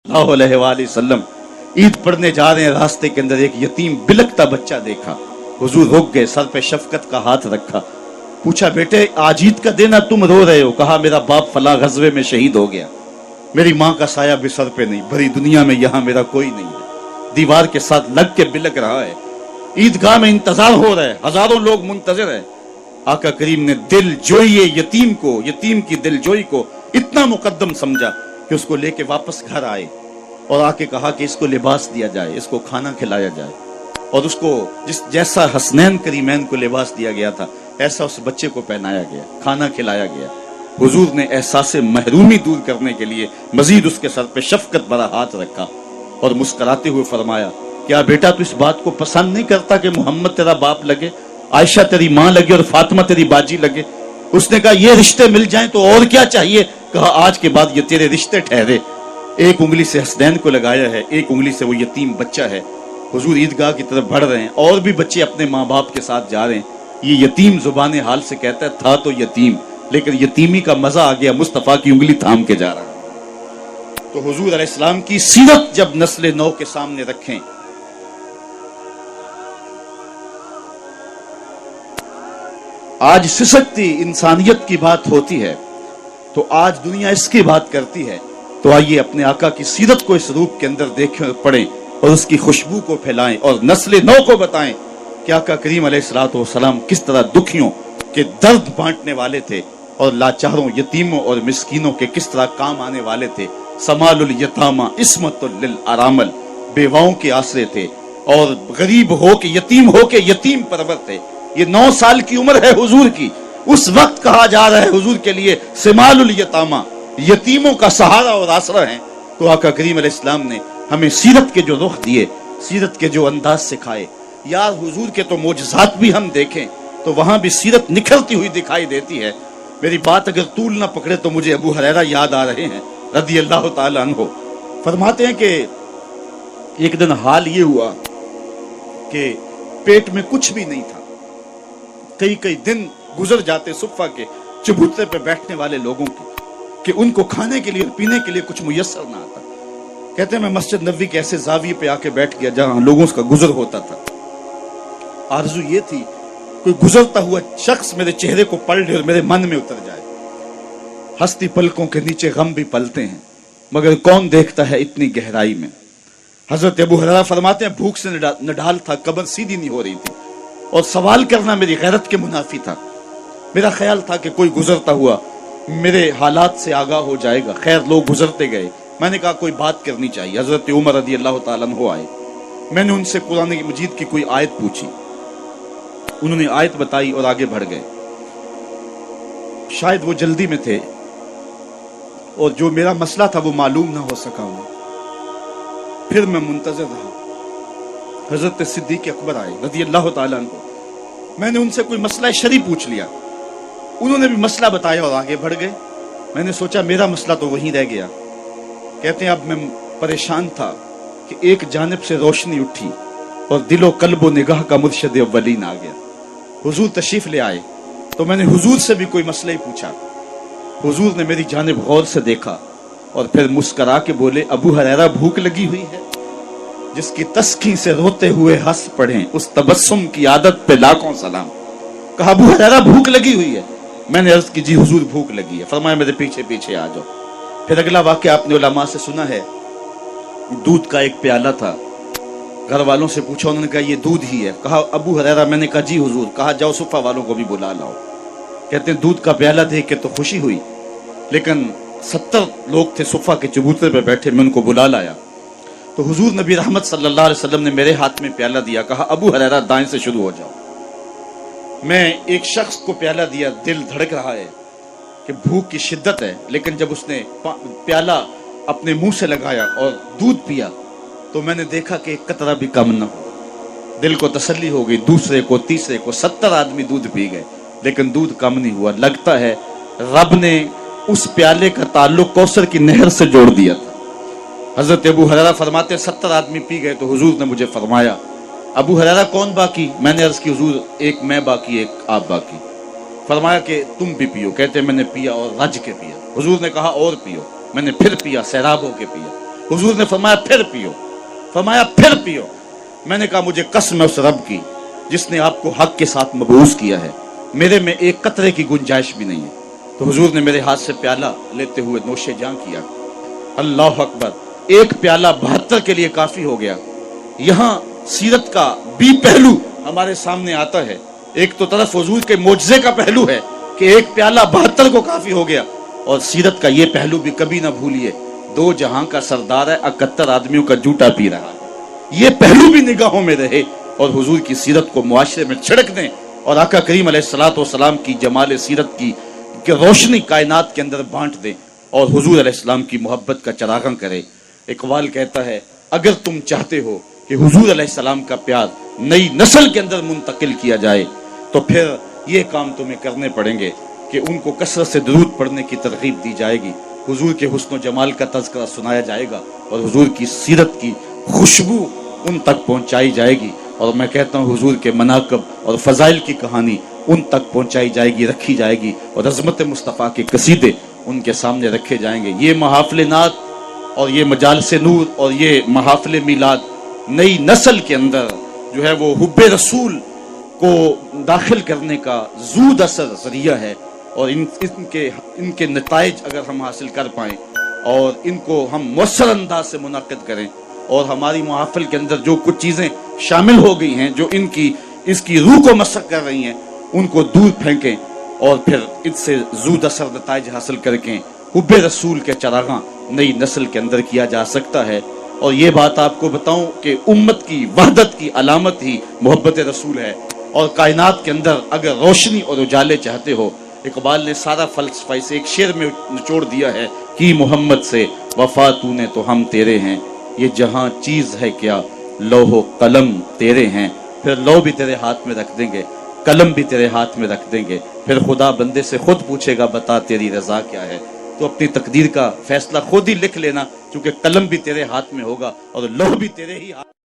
सल्लल्लाहु अलैहि वसल्लम ईद पढ़ने जा रहे हैं, रास्ते के अंदर एक यतीम बिलखता बच्चा देखा। हुजूर रुक गए, सर पे शफकत का हाथ रखा, पूछा बेटे आज ईद का दिन है, तुम रो रहे हो? कहा मेरा बाप फला गजवे में शहीद हो गया, मेरी माँ का साया भी सर पे नहीं, भरी दुनिया में यहाँ मेरा कोई नहीं है। दीवार के साथ लग के बिलक रहा है। ईदगाह में इंतजार हो रहा है, हजारों लोग मुंतजर है। आका करीम ने दिल जोई यतीम को, यतीम की दिल जोई को इतना मुकद्दम समझा कि उसको लेके वापस घर आए और आके कहा कि इसको लिबास दिया जाए, इसको खाना खिलाया जाए। और उसको जैसा हसनैन करीमैन को लिबास दिया गया था ऐसा उस बच्चे को पहनाया गया, खाना खिलाया गया। हुजूर ने एहसास महरूमी दूर करने के लिए मजीद उसके सर पे शफकत भरा हाथ रखा और मुस्कुराते हुए फरमाया, क्या बेटा तू इस बात को पसंद नहीं करता कि मोहम्मद तेरा बाप लगे, आयशा तेरी माँ लगे और फातिमा तेरी बाजी लगे? उसने कहा ये रिश्ते मिल जाएं तो और क्या चाहिए। कहा आज के बाद ये तेरे रिश्ते ठहरे। एक उंगली से हसनैन को लगाया है, एक उंगली से वो यतीम बच्चा है। हुजूर ईदगाह की तरफ बढ़ रहे हैं और भी बच्चे अपने माँ बाप के साथ जा रहे हैं। ये यतीम जुबान हाल से कहता है था तो यतीम, लेकिन यतीमी का मजा आ गया, मुस्तफा की उंगली थाम के जा रहा है। तो हुजूर अलैहिस्सलाम की सीरत जब नस्ल नौ के सामने रखें, आज सिसकती इंसानियत की बात होती है तो आज दुनिया इसकी बात करती है। तो आइए अपने आका की सीरत को इस रूप के अंदर देखें और पढ़ें और उसकी खुशबू को फैलाएं और नस्ल नौ को बताएं कि आका करीम अलैहिस्सलातु वस्सलाम किस तरह दुखियों के दर्द बांटने वाले थे और लाचारों, यतीमों और मिस्कीनों के किस तरह काम आने वाले थे। समालुल यतामा इस्मतुल लिल अरामल, बेवाओं के आसरे थे और गरीब हो के, यतीम हो के यतीम परवर थे। ये 9 साल की उम्र है हुजूर की, उस वक्त कहा जा रहा है हुजूर के लिए सिमालुल यतामा, यतीमों का सहारा और आसरा है। तो आका करीम अलैहिस्सलाम ने हमें सीरत के जो रुख दिए, सीरत के जो अंदाज सिखाए, यार हुजूर के तो मोजज़ात भी हम देखें तो वहां भी सीरत निखरती हुई दिखाई देती है। मेरी बात अगर तूल ना पकड़े तो मुझे अबू हुरैरा याद आ रहे हैं रज़ी अल्लाह ताला अन्हु। फरमाते हैं कि एक दिन हाल ये हुआ कि पेट में कुछ भी नहीं था। कई कई दिन गुजर जाते सुफ़ा के चबूतरे पे बैठने वाले लोगों के कि उनको खाने के लिए पीने के लिए कुछ मुयस्सर ना आता। कहते हैं मैं मस्जिद नबवी के ऐसे जाविये पे आके बैठ गया जहां लोगों का गुजर होता था। आरज़ू ये थी कोई गुजरता हुआ शख्स मेरे चेहरे को पढ़ ले और मेरे मन में उतर जाए। हस्ती पलकों के नीचे गम भी पलते हैं मगर कौन देखता है इतनी गहराई में। हजरत अबू हुरैरा फरमाते हैं भूख से नडाल था, कब्र सीधी नहीं हो रही थी और सवाल करना मेरी गैरत के मुनाफी था। मेरा ख्याल था कि कोई गुजरता हुआ मेरे हालात से आगाह हो जाएगा। खैर लोग गुजरते गए, मैंने कहा कोई बात करनी चाहिए। हजरत उमर रज़ी अल्लाह ताला अन्हु आए, मैंने उनसे कुरान मजीद की कोई आयत पूछी, उन्होंने आयत बताई और आगे बढ़ गए। शायद वो जल्दी में थे और जो मेरा मसला था वो मालूम ना हो सका उन्हें। फिर मैं मुंतज़िर रहा। हजरत सिद्दीक़ अकबर आए रज़ी अल्लाह ताला अन्हु, मैंने उनसे कोई मसला शरी पूछ लिया, उन्होंने भी मसला बताया और आगे बढ़ गए। मैंने सोचा मेरा मसला तो वहीं रह गया। कहते हैं अब मैं परेशान था कि एक जानिब से रोशनी उठी और दिलो कल्बो निगाह का मुर्शिद अव्वलीन आ गया। हुजूर तशरीफ ले आए तो मैंने हुजूर से भी कोई मसला ही पूछा। हुजूर ने मेरी जानिब गौर से देखा और फिर मुस्करा के बोले अबू हुरैरा भूख लगी हुई है? जिसकी तस्की से रोते हुए हंस पड़े उस तबस्सुम की आदत पे लाखों सलाम। कहा अबू हुरैरा भूख लगी हुई है? मैंने अर्ज की जी हुजूर भूख लगी है। फरमाया मेरे पीछे पीछे आ जाओ। फिर अगला वाक़या आपने उलमा से सुना है, दूध का एक प्याला था, घर वालों से पूछा, उन्होंने कहा ये दूध ही है। कहा अबू हुरैरा? मैंने कहा जी हुजूर। कहा जाओ सुफ़ा वालों को भी बुला लाओ। कहते हैं दूध का प्याला देख के तो खुशी हुई, लेकिन 70 लोग थे सुफ़ा के चबूतरे पे बैठे, मैं उनको बुला लाया तो हुजूर नबी रहमत सल्लल्लाहु अलैहि वसल्लम ने मेरे हाथ में प्याला दिया। कहा अबू हुरैरा दाएं से शुरू हो जाओ। मैं एक शख्स को प्याला दिया, दिल धड़क रहा है कि भूख की शिद्दत है, लेकिन जब उसने प्याला अपने मुंह से लगाया और दूध पिया तो मैंने देखा कि एक कतरा भी कम न हो। दिल को तसल्ली हो गई। दूसरे को, तीसरे को, 70 आदमी दूध पी गए लेकिन दूध कम नहीं हुआ। लगता है रब ने उस प्याले का ताल्लुक कौसर की नहर से जोड़ दिया था। हजरत अबू हुरैरा फरमाते 70 आदमी पी गए तो हुजूर ने मुझे फरमाया अबू हुरैरा कौन बाकी? मैंने अर्ज की हुजूर एक मैं बाकी, एक आप बाकी। फरमाया कि तुम भी पियो। कहते मैंने पिया और रज के पिया। हुजूर ने कहा और पियो। मैंने फिर पिया, सैराब होके पिया। हुजूर ने फरमाया फिर पियो, फरमाया फिर पियो। मैंने कहा मुझे कसम है उस रब की जिसने आपको हक के साथ मबूस किया है, मेरे में एक कतरे की गुंजाइश भी नहीं है। तो हुजूर ने मेरे हाथ से प्याला लेते हुए नोशे जां किया। अल्लाह अकबर, एक प्याला 72 के लिए काफी हो गया। यहाँ सीरत का बी पहलू हमारे सामने आता है। एक तो तरफ हुजूर के मोजज़े का पहलू है कि एक प्याला 72 को काफी हो गया, और सीरत का ये पहलू भी कभी ना भूलिए, दो जहां का सरदार है, 71 आदमियों का जूता पी रहा है। ये पहलू भी निगाहों में रहे और हुजूर की सीरत को मुआशरे में छिड़क दें और आका करीम अलैहिस्सलाम की जमाल सीरत की रोशनी कायनात के अंदर बांट दें और हुजूर अलैहिस्सलाम की मोहब्बत का चरागां करें। इकबाल कहता है, अगर तुम चाहते हो कि हुजूर अलैहिस्सलाम का प्यार नई नस्ल के अंदर मुंतकिल किया जाए तो फिर ये काम तुम्हें करने पड़ेंगे कि उनको कसरत से दुरूद पढ़ने की तरगीब दी जाएगी, हुजूर के हुस्न व जमाल का तज़किरा सुनाया जाएगा और हुजूर की सीरत की खुशबू उन तक पहुंचाई जाएगी। और मैं कहता हूँ हुजूर के मनाकब और फजाइल की कहानी उन तक पहुंचाई जाएगी, रखी जाएगी, और अज़मत मुस्तफ़ा के कसीदे उनके सामने रखे जाएंगे। ये महाफ़िल नात और ये मजालिस नूर और ये महाफ़िल मीलाद नई नस्ल के अंदर जो है वो हुब्बे रसूल को दाखिल करने का ज़ूद असर ज़रिया है। और इनके नताइज अगर हम हासिल कर पाएँ और इनको हम मुअस्सर अंदाज से मुनक़िद करें और हमारी महफ़िल के अंदर जो कुछ चीज़ें शामिल हो गई हैं जो इसकी रूह को मसक कर रही हैं उनको दूर फेंकें और फिर इससे ज़ूद असर नताइज हासिल करके हुब्बे रसूल के चरागां नई नस्ल के अंदर किया जा सकता है। और ये बात आपको बताऊं कि उम्मत की वहदत की अलामत ही मोहब्बत रसूल है। और कायनात के अंदर अगर रोशनी और उजाले चाहते हो, इकबाल ने सारा फलसफा इसे एक शेर में निचोड़ दिया है कि मोहम्मद से वफा तूने तो हम तेरे हैं, ये जहां चीज है क्या लौहो कलम तेरे हैं। फिर लौ भी तेरे हाथ में रख देंगे, कलम भी तेरे हाथ में रख देंगे, फिर खुदा बंदे से खुद पूछेगा बता तेरी रजा क्या है। तो अपनी तकदीर का फैसला खुद ही लिख लेना, क्योंकि कलम भी तेरे हाथ में होगा और लौह भी तेरे ही हाथ